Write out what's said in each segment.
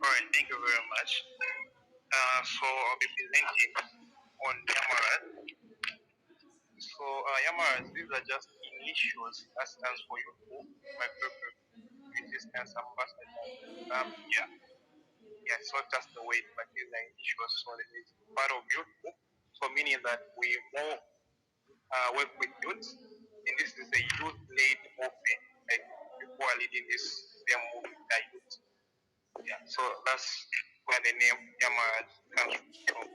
All right, thank you very much. So I'll be presenting on Yamaras. So Yamaras, these are just initials that stands for youthful microbial resistance ambassador. Yeah, yeah. So that's the way, but these are initials. So it's part of youthful. So meaning that we more work with youths, and this is a youth-led movement. Like people are leading this their movement, the youth. Yeah, so that's where the name Yamaras comes from,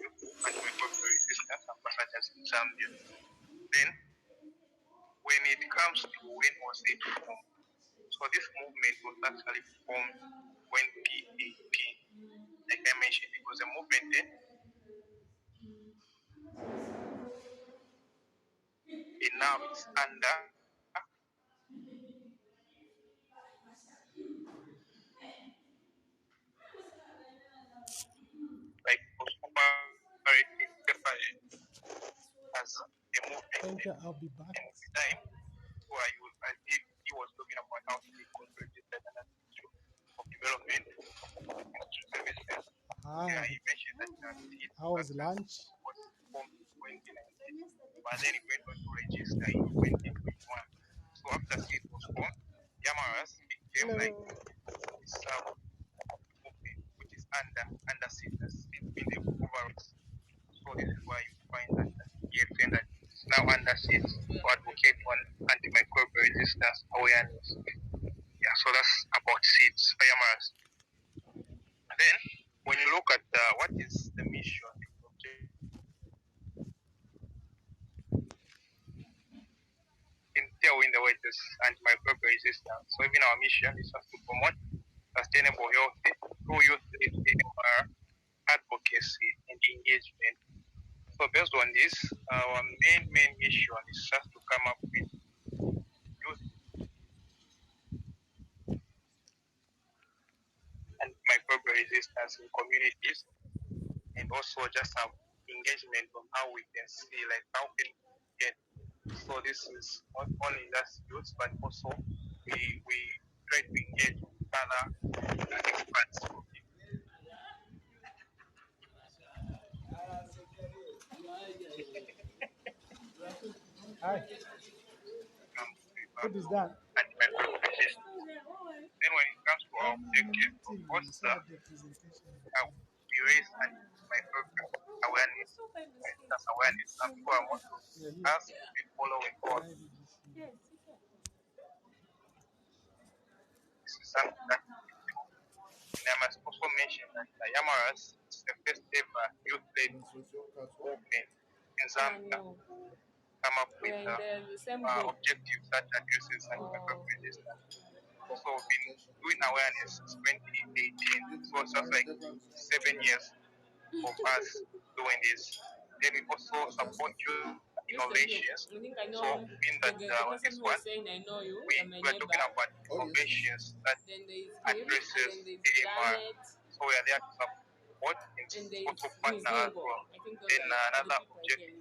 antimicrobial resistance ambassadors in Zambia. Then, when it comes to when was it formed, so this movement was actually formed 2018. Like I mentioned, it was a movement then, and now it's under like cooperative preparation as a movement. Thank you. I'll be back. And with the time, where you, as if he was talking about how to be registered and of development and services. Yeah, Hi. he mentioned that it How was success lunch? was formed in 2019, but then it went on to register in 2021. So after seed was formed, Yamaras became like Hello. this movement, which is under seed, the seed in the overalls. So this is why you find that EFN that is now under seed to advocate on antimicrobial resistance awareness. Yeah, so that's about seeds, Yamaras. Then, when you look at what is the mission, the objective, in telling the way this antimicrobial resistance. So even our mission is just to promote sustainable health through youth-led advocacy and engagement. So based on this, our main mission is just to come up with youth and microbial resistance in communities, and also just have engagement on how we can see like how can we get. So this is not only just youth, but also we try to engage other experts. Hi. What is that? And microbial resistance. Then when it comes to our objective, of course, The presentation. we raise and microbial awareness, resistance awareness, and people are want to Yeah, us to be following God. This is something that and I must also mention that Yamaras is the first ever youth-led movement in Zambia to come up with objectives that addresses anti-microbial resistance. So we've been doing awareness since 2018. So it's just like 7 years of us doing this. Then we also support youth innovations. So in that on this one, we are talking about innovations that addresses AMR. So we are there to support and also partner as well. Then another objective,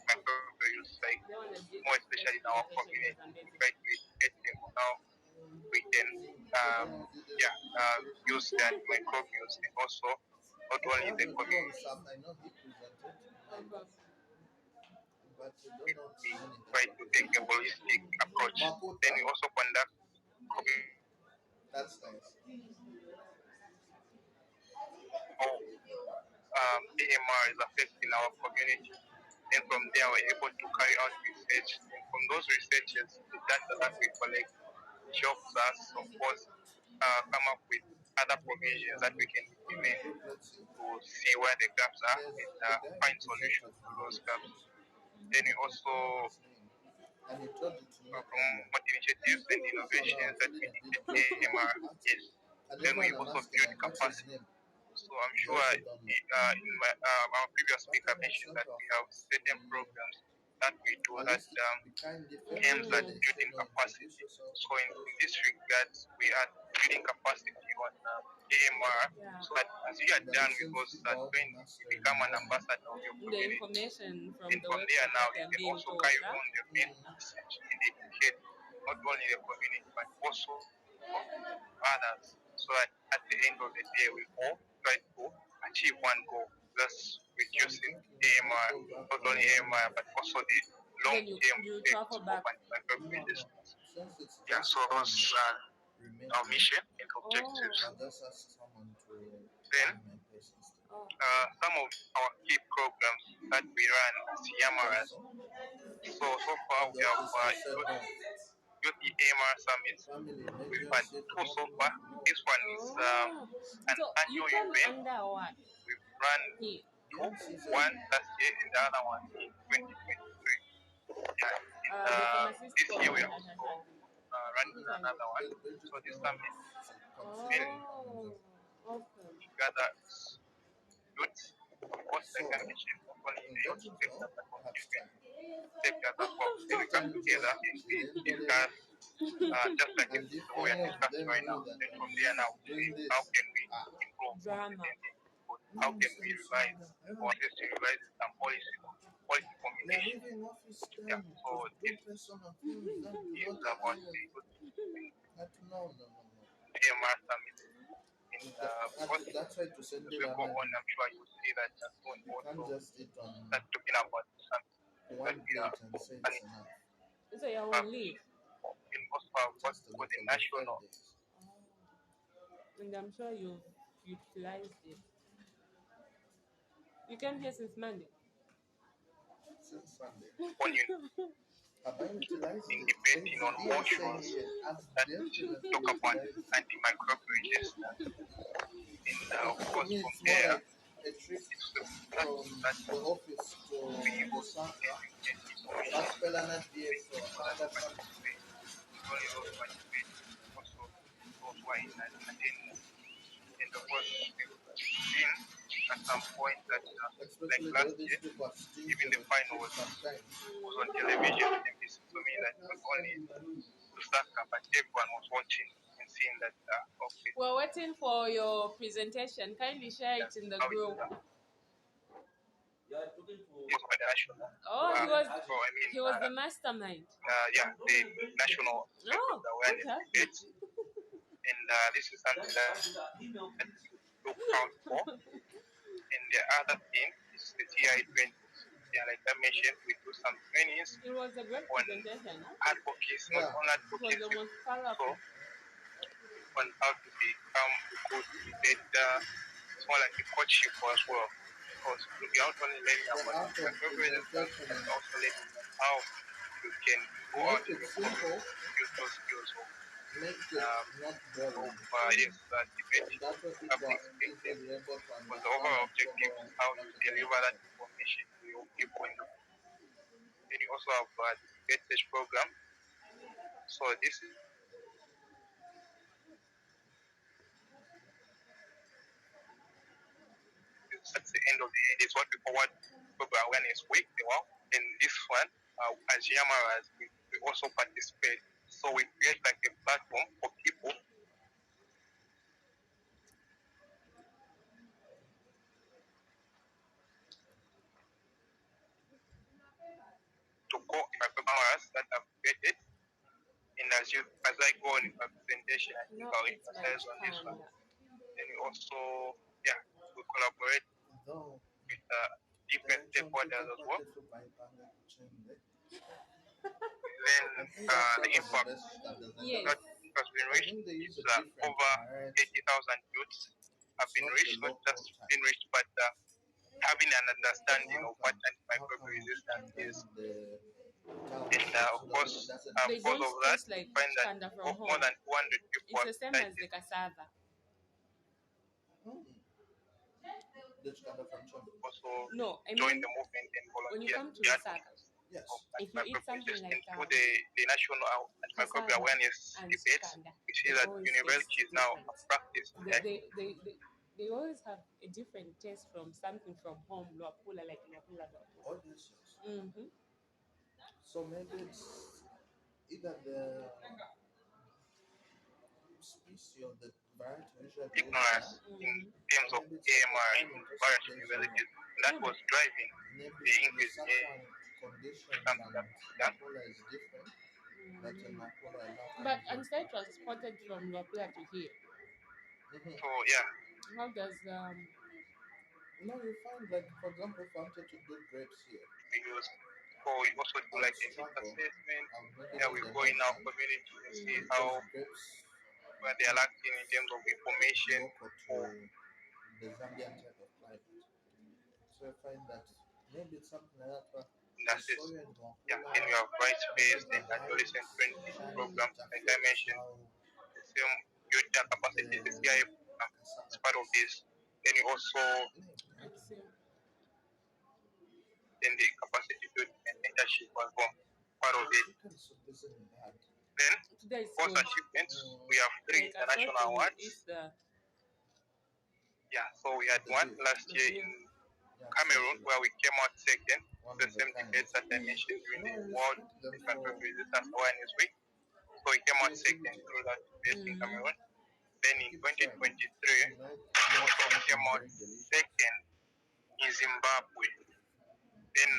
microbial use, like more especially in our community, we try to educate them on how we can use that microbials and also not only in the community, we try to take a holistic approach. Then we also conduct community how AMR is affecting our community. Then from there, we're able to carry out research. And from those researches, the data that we collect helps us, of course, come up with other provisions that we can implement to see where the gaps are and find solutions to those gaps. Then we also promote initiatives and innovations that we need AMR. Yes. Then we also build capacity. So I'm sure in our previous speaker mentioned that we have certain programs that we do that aims at building capacity. So in this regard, we are building capacity on AMR so that as you are done with those when you become an ambassador of your community, and from there now you can also carry on the main research and only the community, but also others, so that at the end of the day, we all try to achieve one goal, thus reducing AMR, not only AMR, but also the long-term effects of antimicrobial resistance. Yeah, so those are our mission and objectives. Then, some of our key programs that we run as Yamaras. So far we have youth AMR summits. We've had two so far. This one is an annual event. We've run two, one last year and the other one in 2023. Yeah, this year we are also running another one. So this summit gathers youth, both like I mentioned, not only in the youth sector but also different sectors as well. Then we come together and we discuss just like the way we are discussing right now. Then from there now we see how can we improve consistency, how can we revise or at least revise some policy formulation. Yeah, so this is about the youth AMR summit. And of course, as we go on, I'm sure you'll see that soon also start talking about something that we are planning So you're to have. on leave, And also have what's called the national and I'm sure you've utilized it. You came here since Monday. on in debating on motions that talk about antimicrobial resistance. And of course, from there, it's the platform that we use and we get information making sure that we participate. Not only those who participate, also those who are in attendance. And of course, we've seen at some point that, like last year, even the final was on television on NBC. So mean that not only Lusaka, but everyone was watching and seeing that, okay, We're waiting for your presentation. Kindly share it in the how group. it's by the national. Oh, So I mean, he was the mastermind. yeah, the national Oh, awareness okay. debates, and this is something that you look out for. And the other thing is the CIPandDCSummit. Yeah, like I mentioned, we do some trainings It was a great on presentation, huh? advocacy, not on It was advocacy, the most so powerful. on how to become a good debater. It's more like a coaching as well. Because we are not only learning about microbial resistance, but also learning how you can go out in the community, use those skills of debating public speaking. Because the overall objective is how you deliver that information to your people in the community. Then you also have the debate stage program. So this is at the end of the day, is what we call what global awareness week. Well, in this one, as Yamaras, we also participate. So we create like a platform for people to go Yamaras that have created. And as I go on in my presentation, I think No, I'll it's my emphasize on this one. Chanda. Then we also, yeah, we collaborate with different stakeholders as well. Then the impact Yes. that has been reached is over 80,000 youths have been reached, not just been reached, but having an understanding of what antimicrobial resistance is. And of course, They because don't of that, taste we like find that Chanda from more home. than 200 people It's have the same as the cited. cassava. Also No, I join mean, the movement and when you volunteer come to the Lusaka, advocates of if you eat antimicrobial something resistance. like And through the national antimicrobial cassava awareness and debates, Chanda, we see they that always university taste is now a different. practice. They, Yeah? they, they, they, they always have a different taste from something from home, Luapula, like Luapula. Mm-hmm. Ignorance in terms of AMR in various universities. And that was driving the increase in something that was done. But instead transported from Lopula to here. So yeah, How does we use. So we also do like a needs assessment. Yeah, we go in our community and see how where they are lacking in terms of information or industries. Yeah, then we have rights-based and adolescent-friendly programs, like I mentioned. The same youth capacity, the CIF is part of this. Then we also let's see. then the capacity building and mentorship was part of it. Then Today is post good. achievements, we have three Like I thought international to awards. eat the Yeah, so we had one last year beer. in Cameroon where we came out second. The same debates that I mentioned during the World Disability Visitors Awareness Week. So we came out second through that debate in Cameroon. Then in 2023, we also came out second in Zimbabwe. Then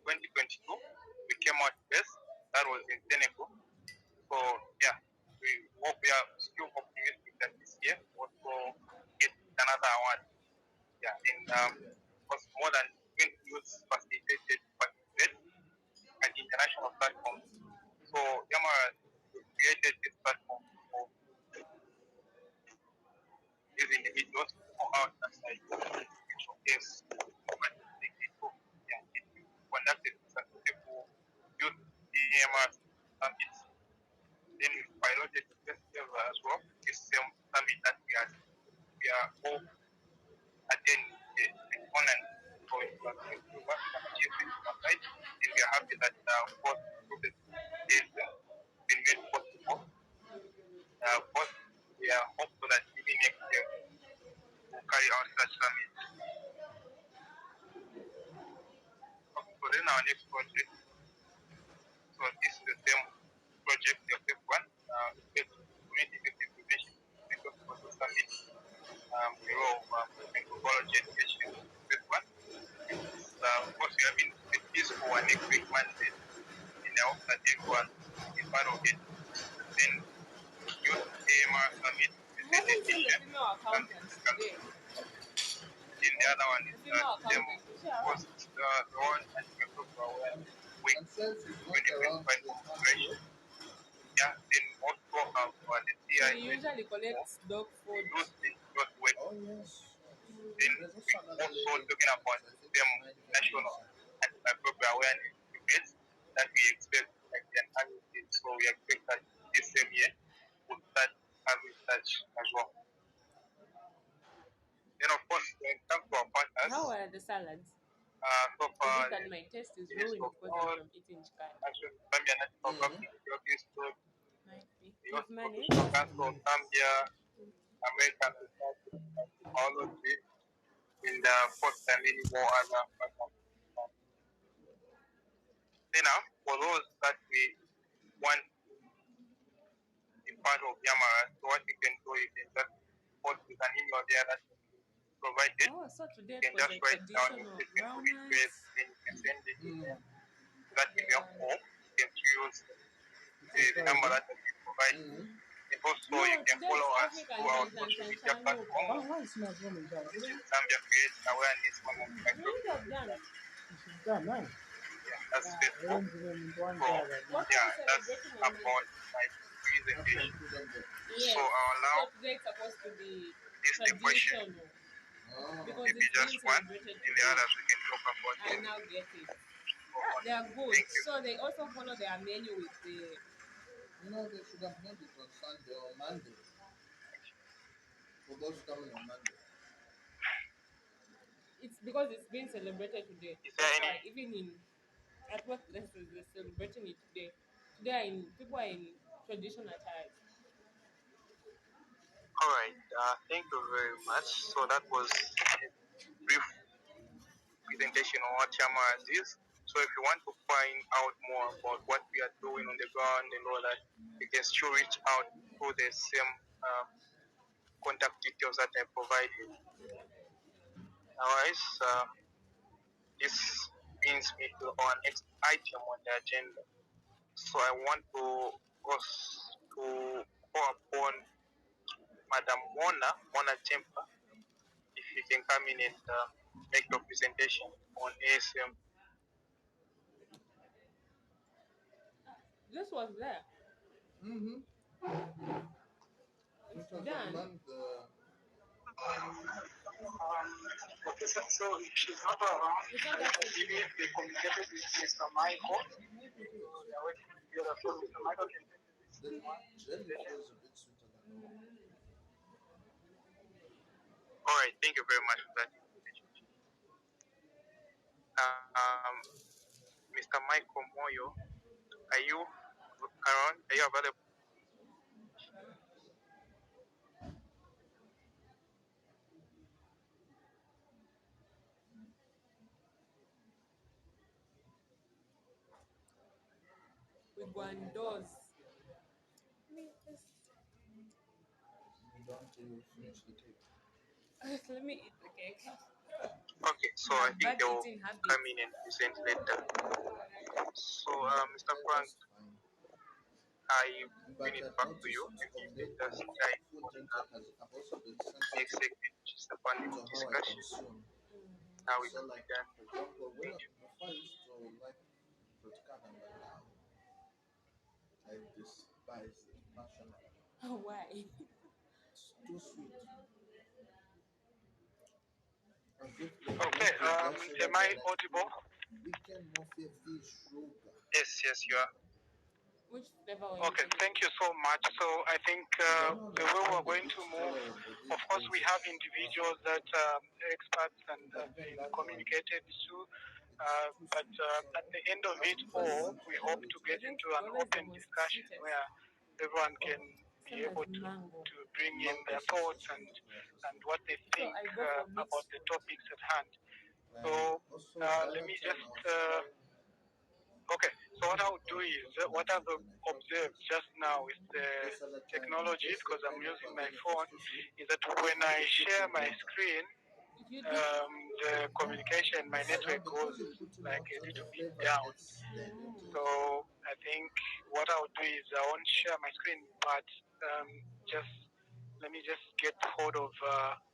2022, we came out first. That was in Senegal. So yeah, we are still optimistic that this year we also get another award. Yeah, and because more than 20 youths facilitated participate at international platforms. So Yamara created this platform for these individuals to go out aside and showcase what they can do. Yeah, and we conducted successful youth AMR summits. Then we piloted the festival as well. This same summit that we are all attending the online. So it was going to work some achievements on our side. And we are happy that both groups have been made possible. But we are hopeful that maybe next year we'll carry out such summit. Okay, so then our next project. So this is the same project, the fifth one. It's community effective prevention and social summit. Bureau of Anthropology Education. Fifth one. It's, of course, we have been with this for next week Monday, and I hope that everyone is part of it. Then Youth AMR Summit, the I third haven't seen the edition, female Summit accountants comes today. to. Then the other one The is female the demo. accountant, is she Of course, around? it's the one that we are talking about week 2025 commemoration. Yeah, then also have the She CI usually for collects dog food. youth and youth work. Then we also talking about the same national antimicrobial awareness debates that we expect like the annual thing. So we expect that this same year we'll start having such as well. Then of course when it comes to our partners, How are the salads? so Is far it that my taste is the Ministry ruined of because I'm Health, from eating chicken? Action Zambia National Public Health Institute, Might be. the You've managed? Occupational Council of Zambia, American Society of Biology, and of course there are many more other partners. Then for those that we want to be part of Yamara, so what you can do is you can just post with an email there that will be provided. Oh, so You today can for just the write down your traditional statement of interest, groundnuts. then you can send it in that email The or you can use the number that will be provided. And also you no, can today follow it's us through our social media platforms, Why is not running down? which is Zambia Creates Awareness on when you Microbial have done. Resistance. She's done now. Yeah, that's Facebook. Arrange them in one So jar right now. What are yeah, we that's celebrating on about Monday? my presentation. So Yes. now So today it's supposed to be this the question. traditional because Maybe it's being just one, celebrated and the today. others we can talk about I it now get it. on. They are good. Thank you. So they also follow their menu with the. It's because it's being celebrated today. Is there That's any? why even in at workplaces they're celebrating it today. Today are in people are in traditional attires. All right. Thank you very much. So that was a brief presentation on what Chamaras is. So if you want to find out more about what we are doing on the ground and all that, you can still reach out through the same contact details that I provided. Otherwise, this brings me to our next item on the agenda. So I want to call upon Madam Mona Tempa, if you can come in and make your presentation on ASM. This was there. Mm-hmm. It's It was done. among the Okay, so if she's not around, It's not I that believe they communicated with Mr. Michael. maybe it is. They are working together, so Mr. Michael can take this The one jelly presentation. feels a bit sweeter than normal. All right, thank you very much for that information. Mr. Michael Moyo, are you around? Are you available? We go indoors. You don't finish the cake. Let me eat the cake. Okay, so I I have think bad they will eating habits. come in and present later. So, Mr. Frank, That's fine. I But bring it I've back to you, noticed and of you can late just that guide food on intake has I've also been next sensitive segment, which is the panel to how I discussion. consume. Now it So will be like done. for example, Thank you. before I used to like fruit cake, but now I despise it passionately. Why? It's too sweet. As if they have Okay, left it there so am that I they're like, audible? weekend morphine feel sugar. Yes, yes, you are. Which flavor were you Okay, eating? thank you so much. So I think I don't the way understand we're the going big to move, seller of of these course, we have places. individuals that experts and But have then been that one, communicated to, it's too but sweet. So at the end of I'll it prefer all, sweet we for hope to everything. I get think into an guava is the open most discussion sweetest. where everyone Oh, can be Same as able to mango. bring in love their processed thoughts sweet and processed what they So think I go for about mixed the fruit. topics at hand. So And also the let other me time just I was trying okay. So what when I I'll do thought it is was what gonna I've sweeten, I felt observed it. just now with the This other time I technology, tasted because I'm using pineapple my again, it was phone, too sweet. is that when Now I they put share in my water. screen, If you dip, the communication, my But now network because goes you put in like a water, the little bit flavor down. gets diluted. So I think what I'll do is I won't share my screen, but just let me just get hold of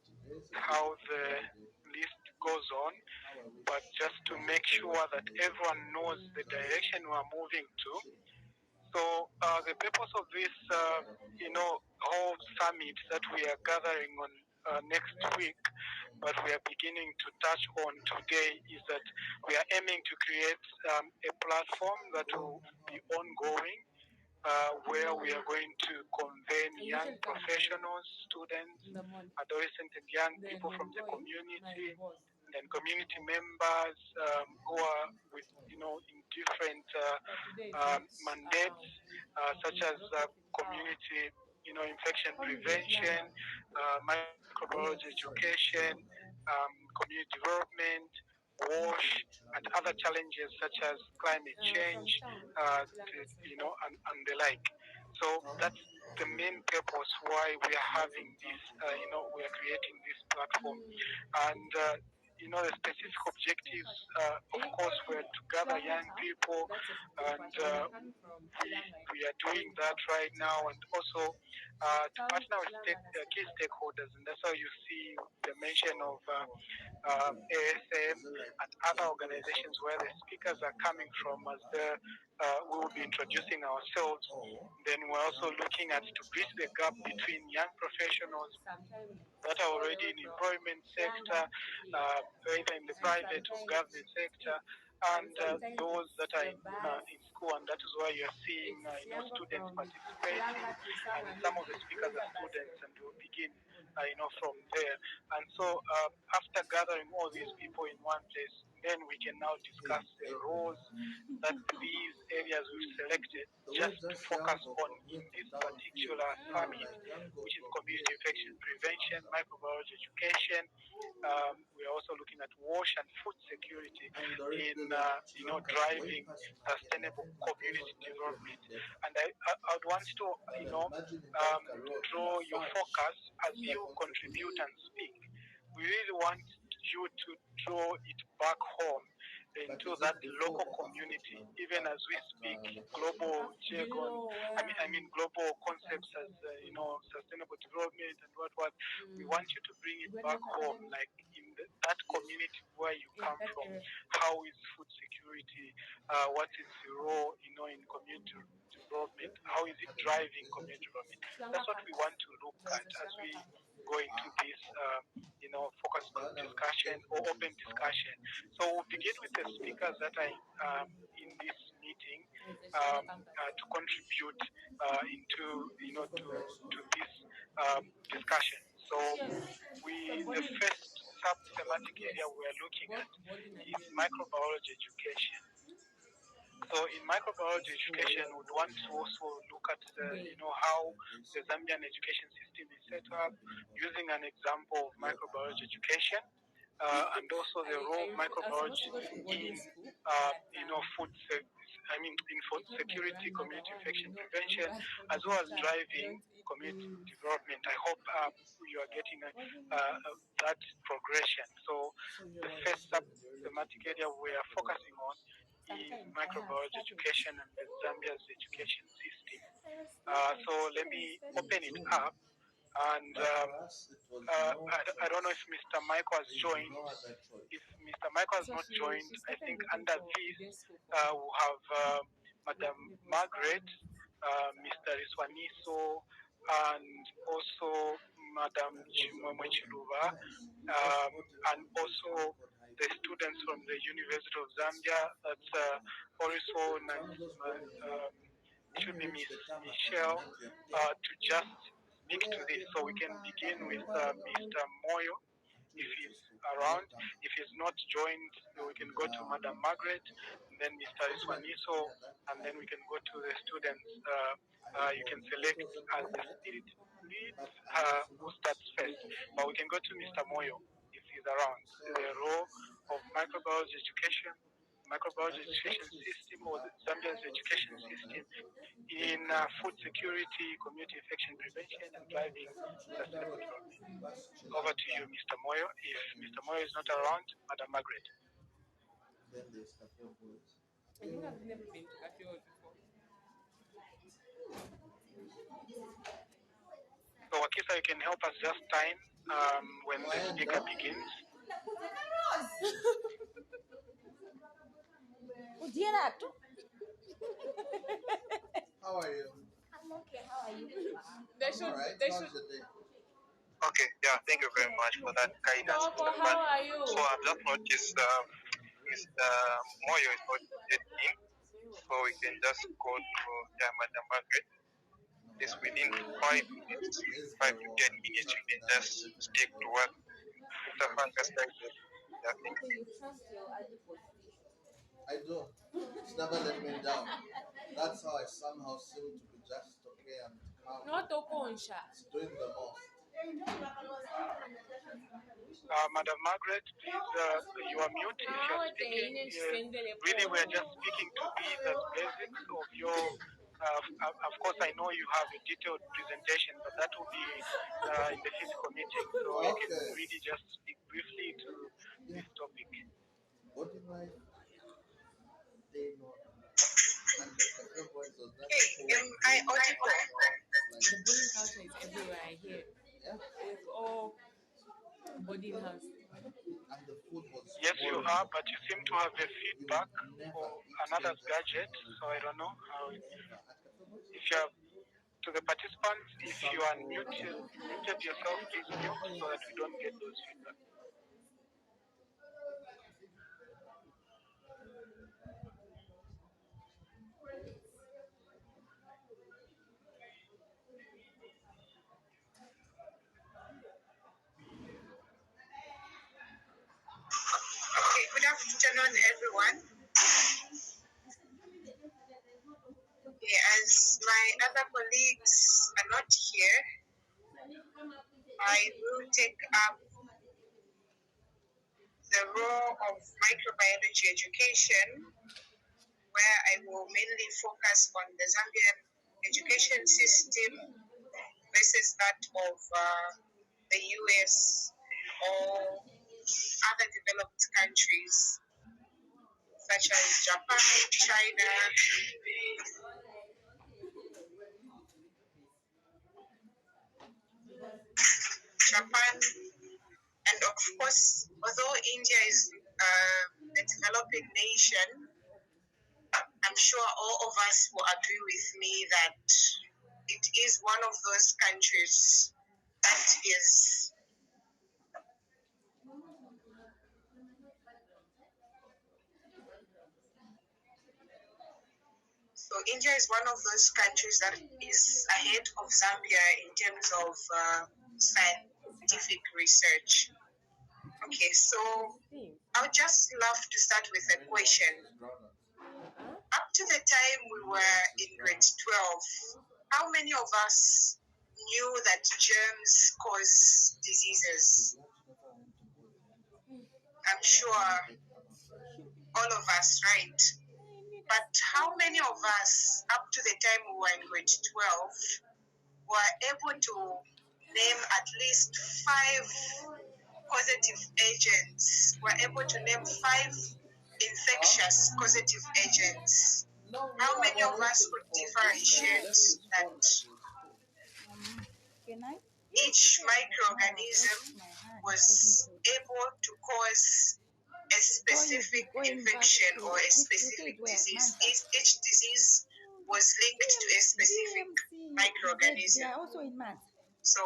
Today is a bit how of a the cloudy day. list goes on, How I wish but just it to wasn't make a sure working that day everyone today. knows the Just direction we're moving to. chilling. So the purpose of this, But I've enjoyed whole when there's summit been that calm we and are quiet. gathering on next rest. week, but we are beginning to touch on today, is that we are aiming to create a platform that will be ongoing, where we are going to convene I young usually come professionals, students, in the morning. adolescents, and young Then people from when the going, my community, boss. and then community members who are with, in different But today is not mandates, around. such There's as a lot of power. community, infection Come get prevention, langa. When I microbiology decided education, community development, WASH, and other challenges such as climate From change, town, to, Langa Street. and the like. So that's the main purpose why we are drive having from this, town to here, we are creating this platform. And, the specific It's objectives, of Any course, were to gather Langa young town, people, that's a big and part. When you're coming from Langa, we are doing going that out, right it's a now, part. and also to Town partner to with Langa, that's a key big part. stakeholders, and that's how you see the mention so of how often do you leave? ASM Is it like and other after we sort organizations the where the town and speakers then are we coming start from, doing our as bus we will be from there, introducing ourselves. or Then we're we also have it looking at from to bridge the after gap Congress? between young professionals Sometimes that are all the already way in from employment sector, Langa to here. either in the And private or sometimes government sector, it's and those it's that are the bus. in school, and that is why you're seeing, It's younger students from participating, Langa to and someone some of the who speakers is are a bus students, stop. and we'll begin, from there. And so, after gathering all these people in one place, then we can now Hey, discuss the hey, roles that these areas we've selected the way just to just focus yango on from in here to this town feels. particular Now summit, like yango which is from here community infection to prevention, Langa. microbiology education. We are also looking at wash and food security And in, directly like Chilanka is way driving past Makeni. I sustainable think Makeni was community meant to development. have been there. And I would want to, But imagine in that road, draw your Lafarge focus as is you like on contribute and speak. We really want you to draw it back home, into that local community, even as we speak global jargon. I mean global concepts as sustainable development and what. We want you to bring it back home, like in that community where you come from. How is food security? What is the role, in community development? How is it driving community development? That's what we want to look at as we go into this, focused discussion or open discussion. So we'll begin with the speakers that are in this meeting to contribute into, to this discussion. So the first sub-thematic area we're looking at is microbiology education. So in microbiology education, we'd want to also look at how the Zambian education system is set up, using an example of microbiology education, and also the role of microbiology in in food security, community infection prevention, as well as driving community development. I hope you are getting that progression. So the first thematic area we are focusing on is microbiology education and the Zambia's education system. So let me open it up. And I don't know if Mr. Michael has joined. If Mr. Michael has not joined, I think under this we'll have Madam Margaret, Mr. Iswaniso, and also Madam Chimwemwe Chiluba, and also the students from the University of Zambia. That's Orison and it should be Miss Michelle to just speak to this. So we can begin with Mr. Moyo, if he's around. If he's not joined, we can go to Madam Margaret, and then Mr. Iswaniso, and then we can go to the students. You can select as the spirit leads who starts first. But we can go to Mr. Moyo if he's around. The role of microbiology education system, or the Zambia's education system in food security, community infection prevention, and driving sustainable development. Over to you, Mr. Moyo. If Mr. Moyo is not around, Madam Margaret. Then there's Cafe Boys. I think I've never been to Cafe World before. So Wakisa, you can help us just time when the speaker begins. How are you? I'm okay. How are you? They should. Alright, They how's should. your day? Okay, yeah, thank you very much for that guidance, Coco, Mr. how Fan. are you? So I've just noticed Mr. Moyo is not yet in, so we can just go to Madam Margaret. This within 5 minutes, 5 to 10 minutes, you can just stick to what Mr. Fan just started. Yeah, thank you. So you trust your advocacy? I do. It's never let me down. That's how I somehow seem to be just okay and calm. Not Okonsha. It's doing the most. Madam Margaret, please, you are mute if you are speaking. Really, we are just speaking to these as basics of your. Of course, I know you have a detailed presentation, but that will be in the physical meeting. So you can really just speak briefly to this topic. Body life, day not. And the Cafe Boys was that Am I audible? The bullying culture is everywhere. I hear. yeah. It's all body house. And the food was Yes, you boring. are, but you seem to have a feedback never or eat another things gadget. that So I don't know how. Never. At Cafe Boys? If you are to the participants, if you are muted yourself, please mute so that we don't get those feedback. Okay, good afternoon, everyone. Okay, as my other colleagues are not here, I will take up the role of microbiology education, where I will mainly focus on the Zambian education system versus that of the US or other developed countries. such as Japan, China, Japan, and of course, although India is a developing nation, I'm sure all of us will agree with me that it is one of those countries that is so India is one of those countries that is ahead of Zambia in terms of scientific research. Okay, so I would just love to start with a question. Up to the time we were in grade 12, how many of us knew that germs cause diseases? I'm sure all of us, right? But how many of us, up to the time we were in grade 12, were able to name at least 5 causative agents, were able to name 5 infectious causative agents? How many of us could differentiate that each microorganism was able to cause a specific infection or a specific disease? Each disease was linked to a specific microorganism. So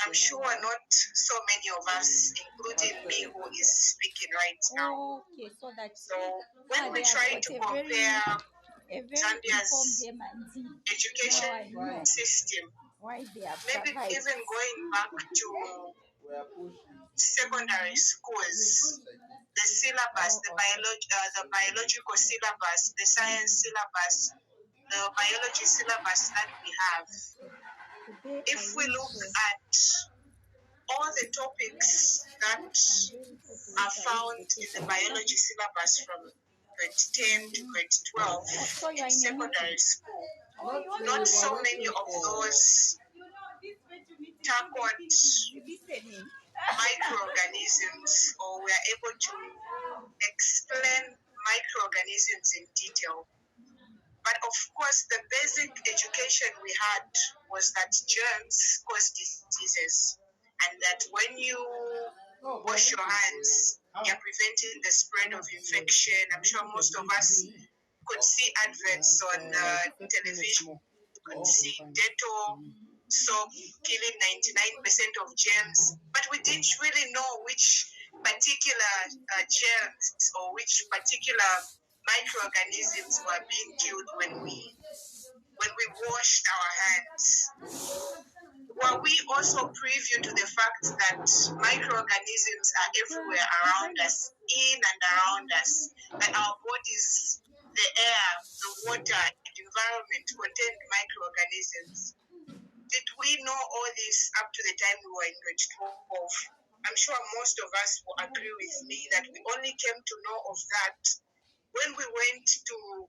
I'm sure not so many of us, including me who is speaking right now. So when we try to compare Zambia's education system, maybe even going back to secondary schools, the syllabus, the biological syllabus, the science syllabus, the biology syllabus that we have. If we look at all the topics that are found in the biology syllabus from grade 10 to grade 12 in secondary school, not so many of those tackled microorganisms, or we are able to explain microorganisms in detail. But of course, the basic education we had was that germs cause diseases, and that when you wash your hands, you're preventing the spread of infection. I'm sure most of us could see adverts on television. You could see Dettol soap killing 99% of germs, but we didn't really know which particular germs or which particular microorganisms were being killed when we washed our hands. Were we also privy to the fact that microorganisms are everywhere around us, in and around us, that our bodies, the air, the water, the environment contained microorganisms? Did we know all this up to the time we were in grade 12? I'm sure most of us will agree with me that we only came to know of that when we went to